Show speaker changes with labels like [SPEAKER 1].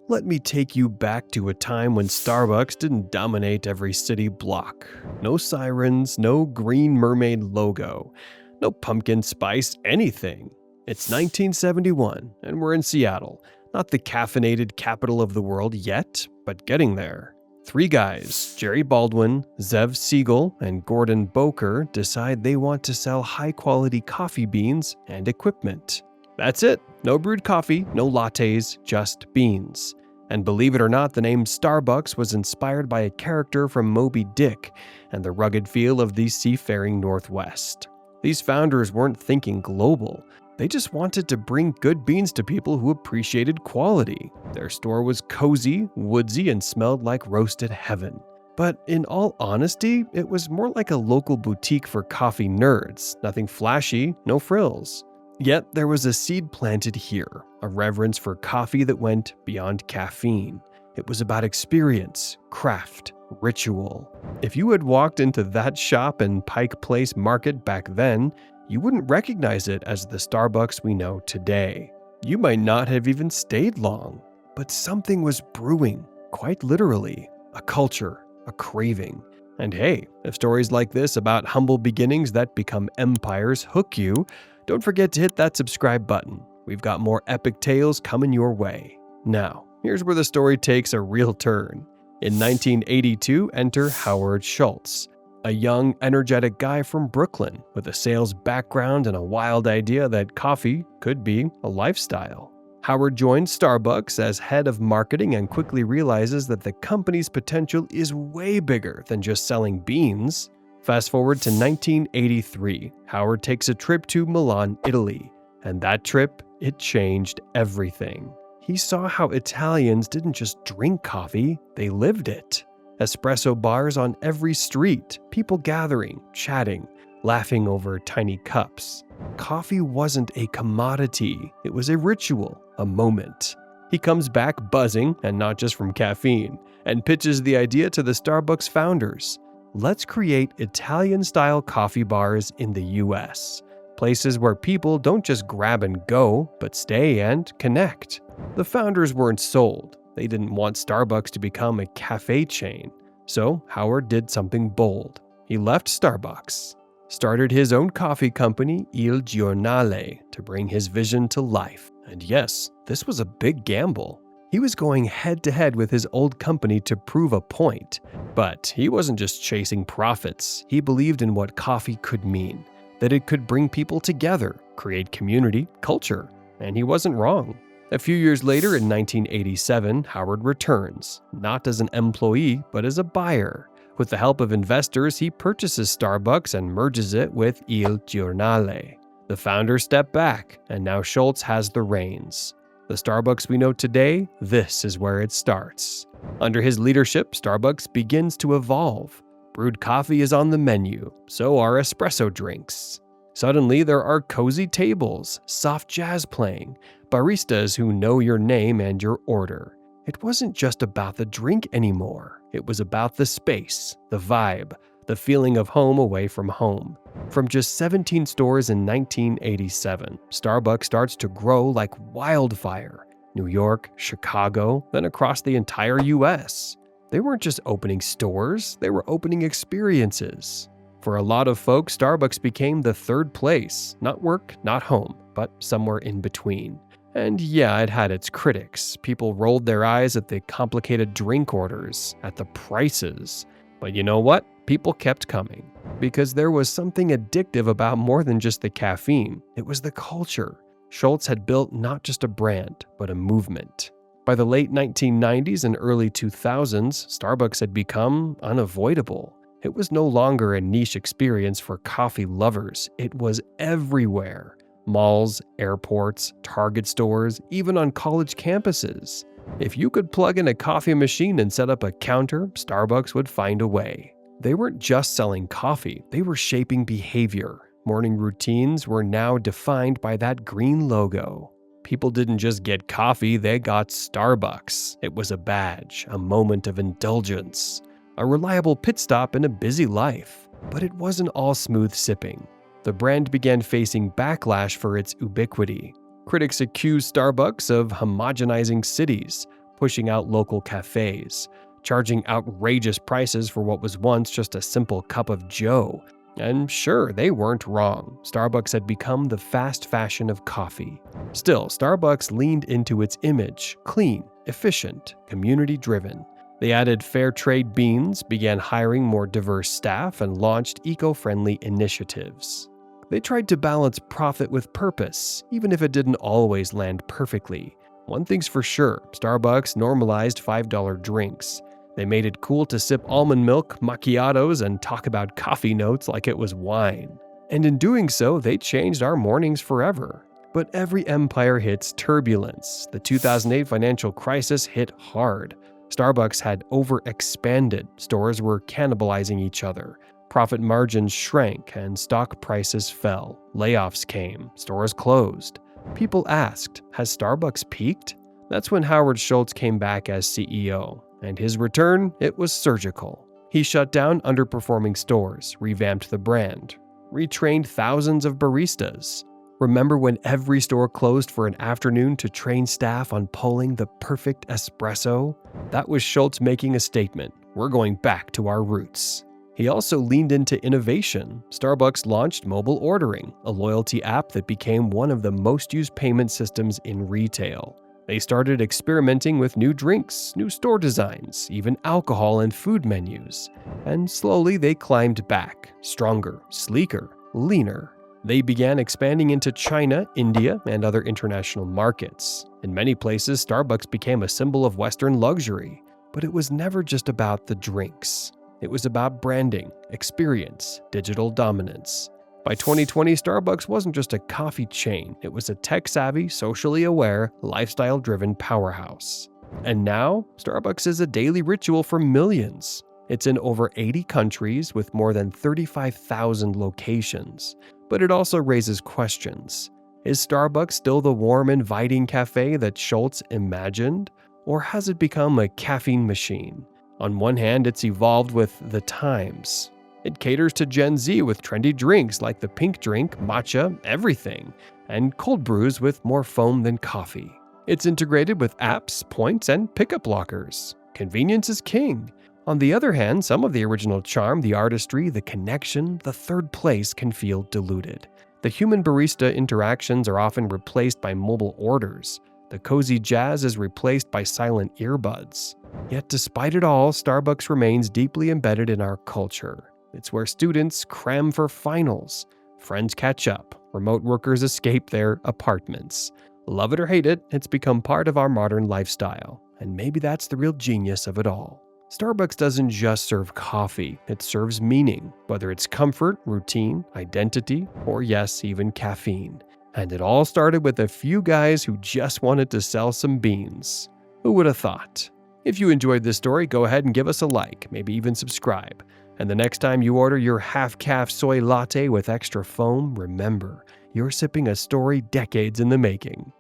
[SPEAKER 1] Let me take you back to a time when Starbucks didn't dominate every city block. No sirens, no green mermaid logo, no pumpkin spice anything. It's 1971, and we're in Seattle, not the caffeinated capital of the world yet, but getting there. Three guys, Jerry Baldwin, Zev Siegel, and Gordon Boker, decide they want to sell high-quality coffee beans and equipment. That's it. No brewed coffee, no lattes, just beans. And believe it or not, the name Starbucks was inspired by a character from Moby Dick and the rugged feel of the seafaring Northwest. These founders weren't thinking global. They just wanted to bring good beans to people who appreciated quality. Their store was cozy, woodsy, and smelled like roasted heaven. But in all honesty, it was more like a local boutique for coffee nerds. Nothing flashy, no frills. Yet there was a seed planted here, a reverence for coffee that went beyond caffeine. It was about experience, craft, ritual. If you had walked into that shop in Pike Place Market back then, you wouldn't recognize it as the Starbucks we know today. You might not have even stayed long, but something was brewing, quite literally, a culture, a craving. And hey, if stories like this about humble beginnings that become empires hook you, don't forget to hit that subscribe button. We've got more epic tales coming your way. Now, here's where the story takes a real turn. In 1982, enter Howard Schultz, a young, energetic guy from Brooklyn with a sales background and a wild idea that coffee could be a lifestyle. Howard joins Starbucks as head of marketing and quickly realizes that the company's potential is way bigger than just selling beans. Fast forward to 1983, Howard takes a trip to Milan, Italy, and that trip, it changed everything. He saw how Italians didn't just drink coffee, they lived it. Espresso bars on every street, people gathering, chatting, laughing over tiny cups. Coffee wasn't a commodity, it was a ritual, a moment. He comes back buzzing, and not just from caffeine, and pitches the idea to the Starbucks founders. Let's create Italian-style coffee bars in the US. Places where people don't just grab and go, but stay and connect. The founders weren't sold. They didn't want Starbucks to become a cafe chain. So Howard did something bold. He left Starbucks, started his own coffee company, Il Giornale, to bring his vision to life. And yes, this was a big gamble. He was going head-to-head with his old company to prove a point. But he wasn't just chasing profits. He believed in what coffee could mean, that it could bring people together, create community, culture. And he wasn't wrong. A few years later, in 1987, Howard returns, not as an employee, but as a buyer. With the help of investors, he purchases Starbucks and merges it with Il Giornale. The founders step back, and now Schultz has the reins. The Starbucks we know today, this is where it starts. Under his leadership, Starbucks begins to evolve. Brewed coffee is on the menu, so are espresso drinks. Suddenly, there are cozy tables, soft jazz playing, baristas who know your name and your order. It wasn't just about the drink anymore. It was about the space, the vibe, the feeling of home away from home. From just 17 stores in 1987, Starbucks starts to grow like wildfire. New York, Chicago, then across the entire US. They weren't just opening stores, they were opening experiences. For a lot of folks, Starbucks became the third place, not work, not home, but somewhere in between. And yeah, it had its critics. People rolled their eyes at the complicated drink orders, at the prices. But you know what? People kept coming. Because there was something addictive about more than just the caffeine. It was the culture. Schultz had built not just a brand, but a movement. By the late 1990s and early 2000s, Starbucks had become unavoidable. It was no longer a niche experience for coffee lovers. It was everywhere. Malls, airports, Target stores, even on college campuses. If you could plug in a coffee machine and set up a counter, Starbucks would find a way. They weren't just selling coffee, they were shaping behavior. Morning routines were now defined by that green logo. People didn't just get coffee, they got Starbucks. It was a badge, a moment of indulgence, a reliable pit stop in a busy life. But it wasn't all smooth sipping. The brand began facing backlash for its ubiquity. Critics accused Starbucks of homogenizing cities, pushing out local cafes, charging outrageous prices for what was once just a simple cup of joe. And sure, they weren't wrong. Starbucks had become the fast fashion of coffee. Still, Starbucks leaned into its image: clean, efficient, community-driven. They added fair trade beans, began hiring more diverse staff, and launched eco-friendly initiatives. They tried to balance profit with purpose, even if it didn't always land perfectly. One thing's for sure, Starbucks normalized $5 drinks. They made it cool to sip almond milk, macchiatos, and talk about coffee notes like it was wine. And in doing so, they changed our mornings forever. But every empire hits turbulence. The 2008 financial crisis hit hard. Starbucks had overexpanded, stores were cannibalizing each other. Profit margins shrank and stock prices fell. Layoffs came, stores closed. People asked, has Starbucks peaked? That's when Howard Schultz came back as CEO. And his return, it was surgical. He shut down underperforming stores, revamped the brand, retrained thousands of baristas. Remember when every store closed for an afternoon to train staff on pulling the perfect espresso? That was Schultz making a statement. We're going back to our roots. He also leaned into innovation. Starbucks launched mobile ordering, a loyalty app that became one of the most used payment systems in retail. They started experimenting with new drinks, new store designs, even alcohol and food menus. And slowly they climbed back, stronger, sleeker, leaner. They began expanding into China, India, and other international markets. In many places, Starbucks became a symbol of Western luxury. But it was never just about the drinks. It was about branding, experience, digital dominance. By 2020, Starbucks wasn't just a coffee chain, it was a tech-savvy, socially aware, lifestyle-driven powerhouse. And now, Starbucks is a daily ritual for millions. It's in over 80 countries with more than 35,000 locations. But it also raises questions. Is Starbucks still the warm, inviting cafe that Schultz imagined? Or has it become a caffeine machine? On one hand, it's evolved with the times. It caters to Gen Z with trendy drinks like the pink drink, matcha, everything, and cold brews with more foam than coffee. It's integrated with apps, points, and pickup lockers. Convenience is king. On the other hand, some of the original charm, the artistry, the connection, the third place can feel diluted. The human barista interactions are often replaced by mobile orders. The cozy jazz is replaced by silent earbuds. Yet despite it all, Starbucks remains deeply embedded in our culture. It's where students cram for finals, friends catch up, remote workers escape their apartments. Love it or hate it, it's become part of our modern lifestyle. And maybe that's the real genius of it all. Starbucks doesn't just serve coffee, it serves meaning, whether it's comfort, routine, identity, or yes, even caffeine. And it all started with a few guys who just wanted to sell some beans. Who would have thought? If you enjoyed this story, go ahead and give us a like, maybe even subscribe. And the next time you order your half-calf soy latte with extra foam, remember, you're sipping a story decades in the making.